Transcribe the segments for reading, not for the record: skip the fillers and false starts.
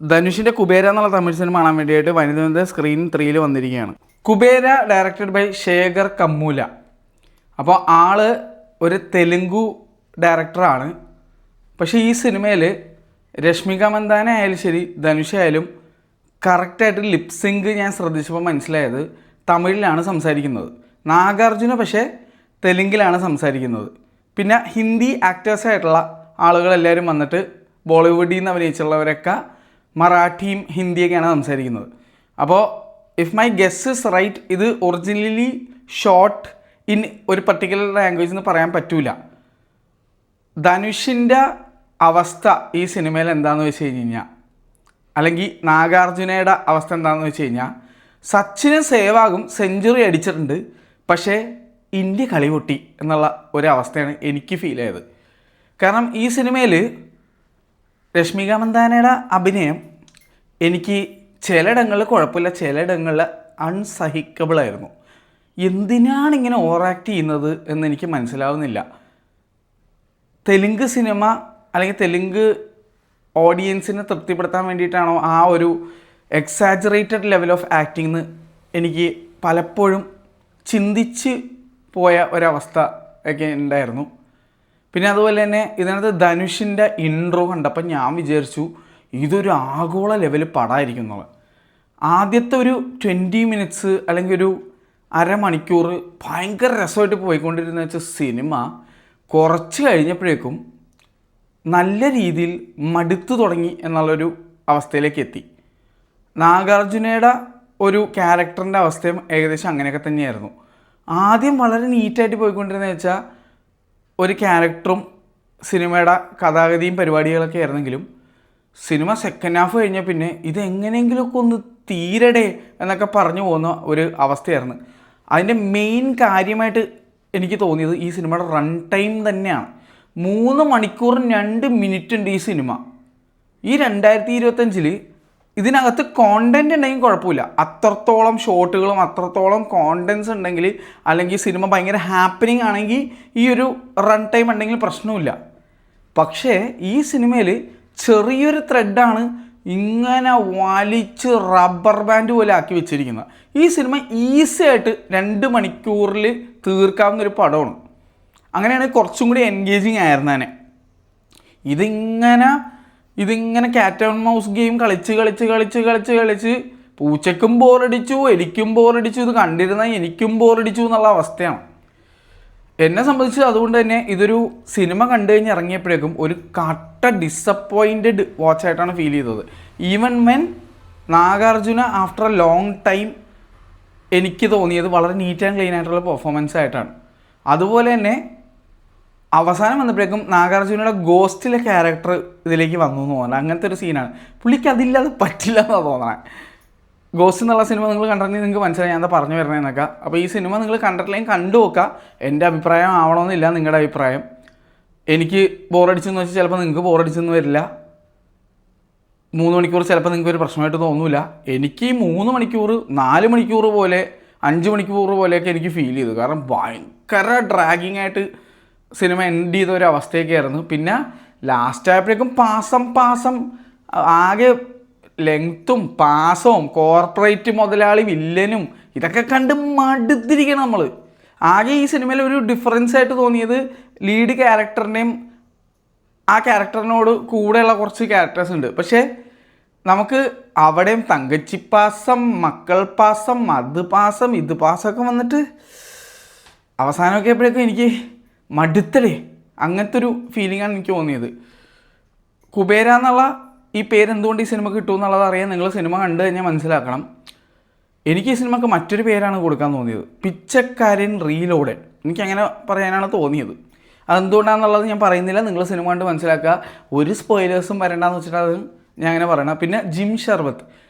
ധനുഷിൻ്റെ കുബേര എന്നുള്ള തമിഴ് സിനിമ കാണാൻ വേണ്ടിയിട്ട് വനിത സ്ക്രീൻ 3 വന്നിരിക്കുകയാണ്. Kubera directed by Sekhar Kammula. അപ്പോൾ ആള് ഒരു തെലുങ്കു ഡയറക്ടറാണ്. പക്ഷേ ഈ സിനിമയിൽ രശ്മിക മന്ദാന ആയാലും ശരി ധനുഷായാലും കറക്റ്റായിട്ട് ലിപ്സിങ്ക് ഞാൻ ശ്രദ്ധിച്ചപ്പോൾ മനസ്സിലായത് തമിഴിലാണ് സംസാരിക്കുന്നത്. നാഗാർജുന പക്ഷേ തെലുങ്കിലാണ് സംസാരിക്കുന്നത്. പിന്നെ ഹിന്ദി ആക്ടേഴ്സായിട്ടുള്ള ആളുകളെല്ലാവരും വന്നിട്ട് ബോളിവുഡിൽ നിന്ന് അഭിനയിച്ചുള്ളവരൊക്കെ മറാഠിയും ഹിന്ദിയൊക്കെയാണ് സംസാരിക്കുന്നത്. അപ്പോൾ if my guess is right, ഇത് ഒറിജിനലി ഷോട്ട് ഇൻ ഒരു പർട്ടിക്കുലർ ലാംഗ്വേജ് എന്ന് പറയാൻ പറ്റൂല. ധനുഷിൻ്റെ അവസ്ഥ ഈ സിനിമയിൽ എന്താണെന്ന് വെച്ച് കഴിഞ്ഞാൽ, അല്ലെങ്കിൽ നാഗാർജുനയുടെ അവസ്ഥ എന്താണെന്ന് വെച്ച് കഴിഞ്ഞാൽ, സച്ചിന് സേവാകും, സെഞ്ചുറി അടിച്ചിട്ടുണ്ട്, പക്ഷേ ഇന്ത്യ കളി പൊട്ടി എന്നുള്ള ഒരവസ്ഥയാണ് എനിക്ക് ഫീൽ ചെയ്തത്. കാരണം ഈ സിനിമയിൽ രശ്മിക മന്ദാനയുടെ അഭിനയം എനിക്ക് ചിലയിടങ്ങളിൽ കുഴപ്പമില്ല, ചിലയിടങ്ങളിൽ അൺസഹിക്കബിളായിരുന്നു. എന്തിനാണ് ഇങ്ങനെ ഓവർ ആക്ട് ചെയ്യുന്നത് എന്ന് എനിക്ക് മനസ്സിലാവുന്നില്ല. തെലുങ്ക് സിനിമ അല്ലെങ്കിൽ തെലുങ്ക് ഓഡിയൻസിനെ തൃപ്തിപ്പെടുത്താൻ വേണ്ടിയിട്ടാണോ ആ ഒരു എക്സാജറേറ്റഡ് ലെവൽ ഓഫ് ആക്ടിങ് എന്ന് എനിക്ക് പലപ്പോഴും ചിന്തിച്ച് പോയ ഒരവസ്ഥ ഒക്കെ ഉണ്ടായിരുന്നു. പിന്നെ അതുപോലെ തന്നെ ഇതിനകത്ത് ധനുഷിൻ്റെ ഇൻട്രോ കണ്ടപ്പോൾ ഞാൻ വിചാരിച്ചു ഇതൊരു ആഗോള ലെവൽ പടമായിരിക്കും എന്നുള്ളത്. ആദ്യത്തെ ഒരു 20 മിനിറ്റ്സ് അല്ലെങ്കിൽ ഒരു അരമണിക്കൂർ ഭയങ്കര രസമായിട്ട് പോയിക്കൊണ്ടിരുന്ന വെച്ചാൽ സിനിമ കുറച്ച് കഴിഞ്ഞപ്പോഴേക്കും നല്ല രീതിയിൽ മടുത്തു തുടങ്ങി എന്നുള്ളൊരു അവസ്ഥയിലേക്ക് എത്തി. നാഗാർജുനയുടെ ഒരു ക്യാരക്ടറിൻ്റെ അവസ്ഥയും ഏകദേശം അങ്ങനെയൊക്കെ തന്നെയായിരുന്നു. ആദ്യം വളരെ നീറ്റായിട്ട് പോയിക്കൊണ്ടിരുന്നത് വെച്ചാൽ ഒരു ക്യാരക്ടറും സിനിമയുടെ കഥാഗതിയും പരിപാടികളൊക്കെ ആയിരുന്നെങ്കിലും സിനിമ സെക്കൻഡ് ഹാഫ് കഴിഞ്ഞാൽ പിന്നെ ഇതെങ്ങനെയെങ്കിലുമൊക്കെ ഒന്ന് തീരടേ എന്നൊക്കെ പറഞ്ഞു പോകുന്ന ഒരു അവസ്ഥയായിരുന്നു. അതിൻ്റെ മെയിൻ കാര്യമായിട്ട് എനിക്ക് തോന്നിയത് ഈ സിനിമയുടെ റൺ ടൈം തന്നെയാണ്. 3 മണിക്കൂർ 2 മിനിറ്റ് ഉണ്ട് ഈ സിനിമ. ഈ 2025 ഇതിനകത്ത് കോണ്ടൻറ്റ് ഉണ്ടെങ്കിൽ കുഴപ്പമില്ല, അത്രത്തോളം ഷോട്ടുകളും അത്രത്തോളം കോണ്ടൻസ് ഉണ്ടെങ്കിൽ, അല്ലെങ്കിൽ സിനിമ ഭയങ്കര ഹാപ്പനിങ് ആണെങ്കിൽ ഈ ഒരു റൺ ടൈം ഉണ്ടെങ്കിൽ പ്രശ്നമില്ല. പക്ഷേ ഈ സിനിമയിൽ ചെറിയൊരു ത്രെഡാണ് ഇങ്ങനെ വലിച്ച് റബ്ബർ ബാൻഡ് പോലെ ആക്കി വെച്ചിരിക്കുന്നത്. ഈ സിനിമ ഈസി ആയിട്ട് 2 മണിക്കൂറിൽ തീർക്കാവുന്നൊരു പടമാണ്. അങ്ങനെയാണ് കുറച്ചും കൂടി എൻഗേജിങ് ആയിരുന്നേനെ. ഇതിങ്ങനെ ക്യാറ്റ് ആൻഡ് മൗസ് ഗെയിം കളിച്ച് പൂച്ചയ്ക്കും ബോറടിച്ചു, എനിക്കും ബോറടിച്ചു, ഇത് കണ്ടിരുന്നാൽ എനിക്കും ബോറടിച്ചു എന്നുള്ള അവസ്ഥയാണ് എന്നെ സംബന്ധിച്ച്. അതുകൊണ്ട് തന്നെ ഇതൊരു സിനിമ കണ്ടു കഴിഞ്ഞ് ഇറങ്ങിയപ്പോഴേക്കും ഒരു കട്ട ഡിസപ്പോയിൻറ്റഡ് വാച്ചായിട്ടാണ് ഫീൽ ചെയ്തത്. Even when Nagarjuna after A long time എനിക്ക് തോന്നിയത് വളരെ നീറ്റ് ആൻഡ് ക്ലീൻ ആയിട്ടുള്ള പെർഫോമൻസ് ആയിട്ടാണ്. അതുപോലെ തന്നെ അവസാനം വന്നപ്പോഴേക്കും നാഗാർജുനയുടെ ഗോസ്റ്റിലെ ക്യാരക്ടർ ഇതിലേക്ക് വന്നു എന്ന് തോന്നുന്നത്. അങ്ങനത്തെ ഒരു സീനാണ്. പുള്ളിക്ക് അതില്ലാതെ പറ്റില്ല എന്നാണ് തോന്നണത്. ഗോസ്റ്റ് എന്നുള്ള സിനിമ നിങ്ങൾ കണ്ടിട്ടുണ്ടെങ്കിൽ നിങ്ങൾക്ക് മനസ്സിലായി ഞാൻ എന്താ പറഞ്ഞു വരണേന്നൊക്കെ. അപ്പോൾ ഈ സിനിമ നിങ്ങൾ കണ്ടിട്ടില്ലെങ്കിൽ കണ്ടു നോക്കുക. എൻ്റെ അഭിപ്രായം ആവണമെന്നില്ല നിങ്ങളുടെ അഭിപ്രായം. എനിക്ക് ബോറടിച്ചെന്ന് വെച്ചാൽ ചിലപ്പോൾ നിങ്ങൾക്ക് ബോറടിച്ചെന്ന് വരില്ല. 3 മണിക്കൂർ ചിലപ്പോൾ നിങ്ങൾക്ക് ഒരു പ്രശ്നമായിട്ട് തോന്നില്ല. എനിക്ക് ഈ 3 മണിക്കൂർ 4 മണിക്കൂർ പോലെ 5 മണിക്കൂർ പോലെയൊക്കെ എനിക്ക് ഫീൽ ചെയ്തു. കാരണം ഭയങ്കര ഡ്രാഗിങ് ആയിട്ട് സിനിമ എൻഡ് ചെയ്ത ഒരു അവസ്ഥയൊക്കെ ആയിരുന്നു. പിന്നെ ലാസ്റ്റ് ആയപ്പോഴേക്കും പാസം ആകെ ലെങ്ത്തും പാസവും കോർപ്പറേറ്റ് മുതലാളി വില്ലനും ഇതൊക്കെ കണ്ട് മടുത്തിരിക്കണം നമ്മൾ. ആകെ ഈ സിനിമയിൽ ഒരു ഡിഫറൻസ് ആയിട്ട് തോന്നിയത് ലീഡ് ക്യാരക്ടറിൻ്റെയും ആ ക്യാരക്ടറിനോട് കൂടെയുള്ള കുറച്ച് ക്യാരക്ടേഴ്സ് ഉണ്ട്. പക്ഷേ നമുക്ക് അവിടെയും തങ്കച്ചിപ്പാസം, മക്കൾ പാസം, അത് പാസം, ഇത് പാസമൊക്കെ വന്നിട്ട് അവസാനമൊക്കെ എപ്പോഴേക്കും എനിക്ക് മടുത്തടേ അങ്ങനത്തെ ഒരു ഫീലിംഗാണ് എനിക്ക് തോന്നിയത്. കുബേര എന്നുള്ള ഈ പേരെന്തുകൊണ്ട് ഈ സിനിമ കിട്ടുമെന്നുള്ളത് അറിയാൻ നിങ്ങൾ സിനിമ കണ്ടു കഴിഞ്ഞാൽ മനസ്സിലാക്കണം. എനിക്ക് ഈ സിനിമക്ക് മറ്റൊരു പേരാണ് കൊടുക്കാൻ തോന്നിയത്, പിച്ചക്കാരൻ റീലോഡഡ്. എനിക്കങ്ങനെ പറയാനാണ് തോന്നിയത്. അതെന്തുകൊണ്ടാണെന്നുള്ളത് ഞാൻ പറയുന്നില്ല, നിങ്ങൾ സിനിമ കണ്ട് മനസ്സിലാക്കുക. ഒരു സ്പോയിലേഴ്സും വരണ്ടെന്ന് വെച്ചിട്ട് അത് ഞാൻ അങ്ങനെ പറയണം. പിന്നെ ജിം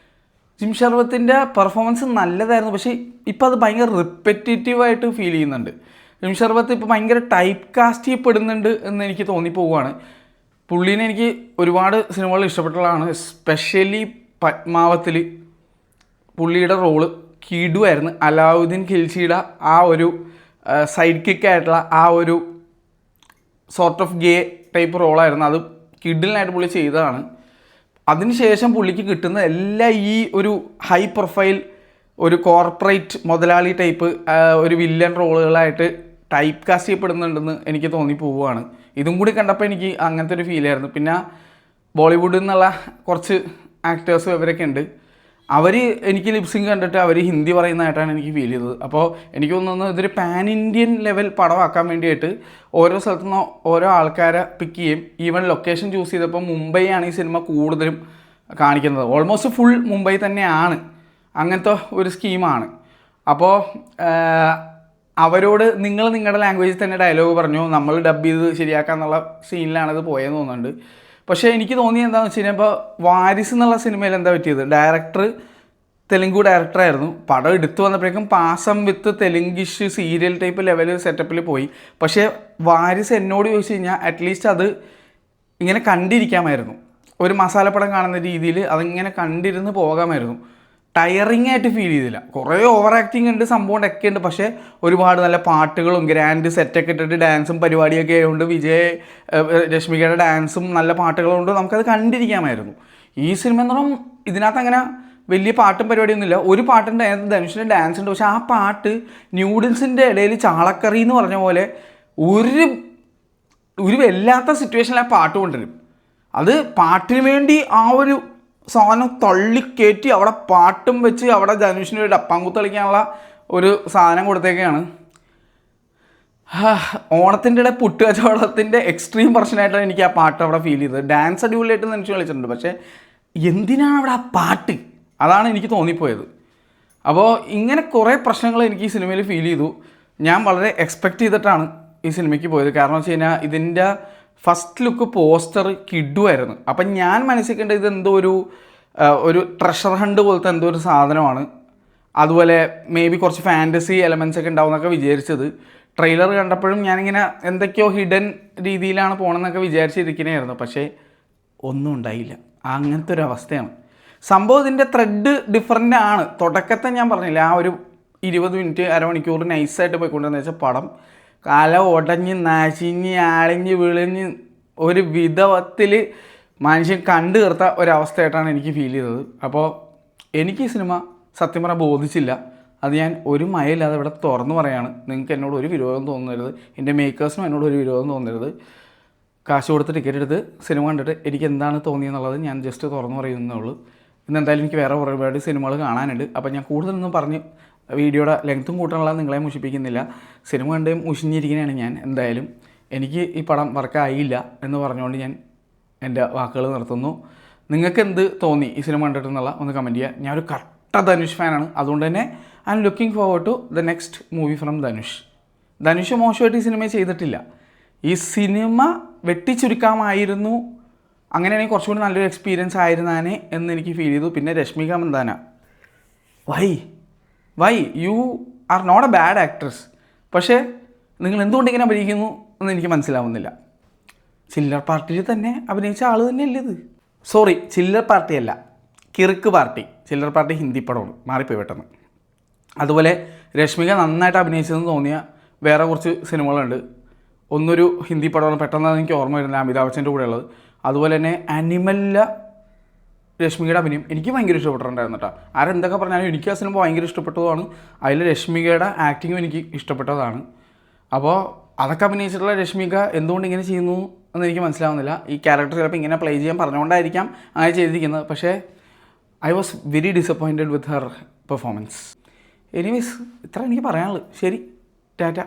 ഷർവത്തിൻ്റെ പെർഫോമൻസ് നല്ലതായിരുന്നു. പക്ഷേ ഇപ്പോൾ അത് ഭയങ്കര റിപ്പറ്റേറ്റീവായിട്ട് ഫീൽ ചെയ്യുന്നുണ്ട്. ജിം ഷർവത്ത് ഇപ്പോൾ ഭയങ്കര ടൈപ്പ് കാസ്റ്റ് ചെയ്യപ്പെടുന്നുണ്ട് എന്ന് എനിക്ക് തോന്നിപ്പോവുകയാണ്. പുള്ളീനെ എനിക്ക് ഒരുപാട് സിനിമകൾ ഇഷ്ടപ്പെട്ടുള്ളതാണ്. എസ്പെഷ്യലി പത്മാവത്തിൽ പുള്ളിയുടെ റോള് കിടുവായിരുന്നു. അലാവുദ്ദീൻ ഖിൽജിയുടെ ആ ഒരു സൈഡ് കിക്കായിട്ടുള്ള ആ ഒരു സോർട്ട് ഓഫ് ഗേ ടൈപ്പ് റോളായിരുന്നു. അത് കിഡിലിനായിട്ട് പുള്ളി ചെയ്തതാണ്. അതിനുശേഷം പുള്ളിക്ക് കിട്ടുന്ന എല്ലാം ഈ ഒരു ഹൈ പ്രൊഫൈൽ ഒരു കോർപ്പറേറ്റ് മുതലാളി ടൈപ്പ് ഒരു വില്ലൻ റോളുകളായിട്ട് ടൈപ്പ് കാസ്റ്റ് ചെയ്യപ്പെടുന്നുണ്ടെന്ന് എനിക്ക് തോന്നിപ്പോവുകയാണ്. ഇതും കൂടി കണ്ടപ്പോൾ എനിക്ക് അങ്ങനത്തെ ഒരു ഫീലായിരുന്നു. പിന്നെ ബോളിവുഡിൽ നിന്നുള്ള കുറച്ച് ആക്ടേഴ്സും ഇവരൊക്കെ ഉണ്ട്. അവർ എനിക്ക് ലിപ്സിങ് കണ്ടിട്ട് അവർ ഹിന്ദി പറയുന്നതായിട്ടാണ് എനിക്ക് ഫീൽ ചെയ്തത്. അപ്പോൾ എനിക്ക് തോന്നുന്നു ഇതൊരു പാൻ ഇന്ത്യൻ ലെവൽ പടമാക്കാൻ വേണ്ടിയിട്ട് ഓരോ സ്ഥലത്തു നിന്ന് ഓരോ ആൾക്കാരെ പിക്ക് ചെയ്യും. ഈവൻ ലൊക്കേഷൻ ചൂസ് ചെയ്തപ്പോൾ മുംബൈ ആണ് ഈ സിനിമ കൂടുതലും കാണിക്കുന്നത്. ഓൾമോസ്റ്റ് ഫുൾ മുംബൈ തന്നെയാണ്. അങ്ങനത്തെ ഒരു സ്കീമാണ്. അപ്പോൾ അവരോട് നിങ്ങൾ നിങ്ങളുടെ ലാംഗ്വേജിൽ തന്നെ ഡയലോഗ് പറഞ്ഞു, നമ്മൾ ഡബ് ചെയ്ത് ശരിയാക്കാന്നുള്ള സീനിലാണത് പോയെന്ന് തോന്നുന്നുണ്ട്. പക്ഷേ എനിക്ക് തോന്നിയത് എന്താണെന്ന് വെച്ച് കഴിഞ്ഞാൽ ഇപ്പോൾ വാരിസ് എന്നുള്ള സിനിമയിൽ എന്താ പറ്റിയത്, ഡയറക്ടർ തെലുങ്ക് ഡയറക്ടറായിരുന്നു. പടം എടുത്തു വന്നപ്പോഴേക്കും പാസം വിത്ത് തെലുങ്കിഷ് സീരിയൽ ടൈപ്പ് ലെവൽ സെറ്റപ്പിൽ പോയി. പക്ഷേ വാരിസ് എന്നോട് ചോദിച്ചു കഴിഞ്ഞാൽ അറ്റ്ലീസ്റ്റ് അത് ഇങ്ങനെ കണ്ടിരിക്കാമായിരുന്നു. ഒരു മസാലപ്പടം കാണുന്ന രീതിയിൽ അതിങ്ങനെ കണ്ടിരുന്ന് പോകാമായിരുന്നു. ടയറിങ് ആയിട്ട് ഫീൽ ചെയ്തില്ല. കുറേ ഓവർ ആക്ടിങ് ഉണ്ട്, സംഭവം ഒക്കെ ഉണ്ട്. പക്ഷേ ഒരുപാട് നല്ല പാട്ടുകളും ഗ്രാൻഡ് സെറ്റൊക്കെ ഇട്ടിട്ട് ഡാൻസും പരിപാടിയൊക്കെ ആയതുകൊണ്ട് രശ്മികയുടെ ഡാൻസും നല്ല പാട്ടുകളും കൊണ്ട് നമുക്കത് കണ്ടിരിക്കാമായിരുന്നു. ഈ സിനിമ എന്ന് പറഞ്ഞാൽ ഇതിനകത്ത് അങ്ങനെ വലിയ പാട്ടും പരിപാടിയൊന്നുമില്ല. ഒരു പാട്ടുണ്ട്, അതിനകത്ത് ധനുഷിൻ്റെ ഡാൻസ് ഉണ്ട്. പക്ഷേ ആ പാട്ട് ന്യൂഡിൽസിൻ്റെ ഇടയിൽ ചാളക്കറി എന്ന് പറഞ്ഞ പോലെ ഒരു വല്ലാത്ത സിറ്റുവേഷനിൽ ആ പാട്ട് കൊണ്ടുവരും. അത് പാട്ടിന് വേണ്ടി ആ ഒരു സാധനം തള്ളിക്കയറ്റി അവിടെ പാട്ടും വെച്ച് അവിടെ ധനുഷിന് ഒരു ഡപ്പാങ്കുത്ത് കളിക്കാനുള്ള ഒരു സാധനം കൊടുത്തേക്കാണ്. ഓണത്തിൻ്റെ ഇടയിൽ പുട്ട് കച്ചവടത്തിൻ്റെ എക്സ്ട്രീം വെർഷനായിട്ടാണ് എനിക്ക് ആ പാട്ട് അവിടെ ഫീൽ ചെയ്തത്. ഡാൻസ് അടിപൊളിയായിട്ട് ധനുഷ് കളിച്ചിട്ടുണ്ട്. പക്ഷേ എന്തിനാണ് അവിടെ ആ പാട്ട്, അതാണ് എനിക്ക് തോന്നിപ്പോയത്. അപ്പോൾ ഇങ്ങനെ കുറേ പ്രശ്നങ്ങൾ എനിക്ക് ഈ സിനിമയിൽ ഫീൽ ചെയ്തു. ഞാൻ വളരെ എക്സ്പെക്റ്റ് ചെയ്തിട്ടാണ് ഈ സിനിമയ്ക്ക് പോയത്. കാരണം വെച്ച് കഴിഞ്ഞാൽ ഇതിൻ്റെ ഫസ്റ്റ് ലുക്ക് പോസ്റ്റർ കിഡുമായിരുന്നു. അപ്പം ഞാൻ മനസ്സിലാക്കേണ്ടത് ഇതെന്തോ ഒരു ട്രഷർ ഹണ്ട് പോലത്തെ എന്തോ ഒരു സാധനമാണ്. അതുപോലെ മേ ബി കുറച്ച് ഫാൻറ്റസി എലമെൻറ്റ്സ് ഒക്കെ ഉണ്ടാവും എന്നൊക്കെ വിചാരിച്ചത്. ട്രെയിലർ കണ്ടപ്പോഴും ഞാനിങ്ങനെ എന്തൊക്കെയോ ഹിഡൻ രീതിയിലാണ് പോകണമെന്നൊക്കെ വിചാരിച്ചിരിക്കുന്നതായിരുന്നു. പക്ഷേ ഒന്നും ഉണ്ടായില്ല. അങ്ങനത്തെ ഒരു അവസ്ഥയാണ് സംഭവം. ഇതിൻ്റെ ത്രെഡ് ഡിഫറൻ്റ് ആണ്. തുടക്കത്തെ ഞാൻ പറഞ്ഞില്ല, ആ ഒരു 20 മിനിറ്റ് അരമണിക്കൂർ നൈസായിട്ട് പോയിക്കൊണ്ടെന്ന് വെച്ചാൽ പടം കല ഉടഞ്ഞ് നശിഞ്ഞ് ആളിഞ്ഞ് വിളിഞ്ഞ് ഒരു വിധത്തിൽ മനുഷ്യൻ കണ്ടു തീർത്ത ഒരവസ്ഥയായിട്ടാണ് എനിക്ക് ഫീൽ ചെയ്തത്. അപ്പോൾ എനിക്ക് ഈ സിനിമ സത്യം പറഞ്ഞാൽ ബോധിച്ചില്ല. അത് ഞാൻ ഒരു മയമില്ലാതെ ഇവിടെ തുറന്നു പറയാണ്. നിങ്ങൾക്ക് എന്നോട് ഒരു വിരോധം തോന്നരുത്, എൻ്റെ മേക്കേഴ്സിനും എന്നോട് ഒരു വിരോധം തോന്നരുത്. കാശ് കൊടുത്ത് ടിക്കറ്റ് എടുത്ത് സിനിമ കണ്ടിട്ട് എനിക്ക് എന്താണ് തോന്നിയെന്നുള്ളത് ഞാൻ ജസ്റ്റ് തുറന്നു പറയുന്നേ ഉള്ളൂ. ഇന്ന് എന്തായാലും എനിക്ക് വേറെ ഒരുപാട് സിനിമകൾ കാണാനുണ്ട്. അപ്പോൾ ഞാൻ കൂടുതലൊന്നും പറഞ്ഞ് വീഡിയോയുടെ ലെങ്ത്തും കൂട്ടാനുള്ള നിങ്ങളെ മുഷിപ്പിക്കുന്നില്ല. സിനിമ കണ്ട് മുഷിഞ്ഞിരിക്കുന്നതാണ് ഞാൻ. എന്തായാലും എനിക്ക് ഈ പടം വർക്കായില്ല എന്ന് പറഞ്ഞുകൊണ്ട് ഞാൻ എൻ്റെ വാക്കുകൾ നിർത്തുന്നു. നിങ്ങൾക്ക് എന്ത് തോന്നി ഈ സിനിമ കണ്ടിട്ടെന്നുള്ള ഒന്ന് കമൻറ്റ് ചെയ്യുക. ഞാനൊരു കട്ട ധനുഷ് ഫാനാണ്. അതുകൊണ്ട് തന്നെ I am looking forward to the next movie from Dhanush മോശമായിട്ട് ഈ സിനിമ ചെയ്തിട്ടില്ല. ഈ സിനിമ വെട്ടിച്ചുരുക്കാമായിരുന്നു. അങ്ങനെയാണെങ്കിൽ കുറച്ചുകൂടി നല്ലൊരു എക്സ്പീരിയൻസ് ആയിരുന്നാനേ എന്ന് എനിക്ക് ഫീൽ ചെയ്തു. പിന്നെ Rashmika Mandanna, why you are not a bad actress. പക്ഷേ നിങ്ങൾ എന്തുകൊണ്ട് ഇങ്ങനെ അഭിനയിക്കുന്നു എന്ന് എനിക്ക് മനസ്സിലാവുന്നില്ല. ചില്ലർ പാർട്ടിയിൽ തന്നെ അഭിനയിച്ച ആൾ തന്നെയല്ലേ ഇത്? സോറി, ചില്ലർ പാർട്ടിയല്ല, കിറുക്ക് പാർട്ടി. ചില്ലർ പാർട്ടി ഹിന്ദി പടമാണ്, മാറിപ്പോയി പെട്ടെന്ന്. അതുപോലെ രശ്മിക നന്നായിട്ട് അഭിനയിച്ചതെന്ന് തോന്നിയ വേറെ കുറച്ച് സിനിമകളുണ്ട്. ഒന്നൊരു ഹിന്ദി പടമാണ്, പെട്ടെന്ന് എനിക്ക് ഓർമ്മ വരുന്നില്ല, അമിതാഭ് ബച്ചൻ്റെ കൂടെ ഉള്ളത്. അതുപോലെ തന്നെ അനിമലിലെ രശ്മികയുടെ അഭിനയം എനിക്ക് ഭയങ്കര ഇഷ്ടപ്പെട്ടിട്ടുണ്ടായിരുന്നു കേട്ടോ. ആരെന്തൊക്കെ പറഞ്ഞാലും എനിക്ക് ആ സിനിമ ഭയങ്കര ഇഷ്ടപ്പെട്ടതാണ്. അതിൽ രശ്മികയുടെ ആക്ടിങ്ങും എനിക്ക് ഇഷ്ടപ്പെട്ടതാണ്. അപ്പോൾ അതൊക്കെ അഭിനയിച്ചിട്ടുള്ള രശ്മിക എന്തുകൊണ്ട് ഇങ്ങനെ ചെയ്യുന്നു എന്ന് എനിക്ക് മനസ്സിലാവുന്നില്ല. ഈ ക്യാരക്ടർ ചിലപ്പോൾ ഇങ്ങനെ പ്ലേ ചെയ്യാൻ പറഞ്ഞുകൊണ്ടായിരിക്കാം അങ്ങനെ ചെയ്തിരിക്കുന്നത്. പക്ഷേ I was very disappointed with Har performance. Anyways ഇത്ര എനിക്ക് പറയാനുള്ളൂ. ശരി, ടാറ്റ.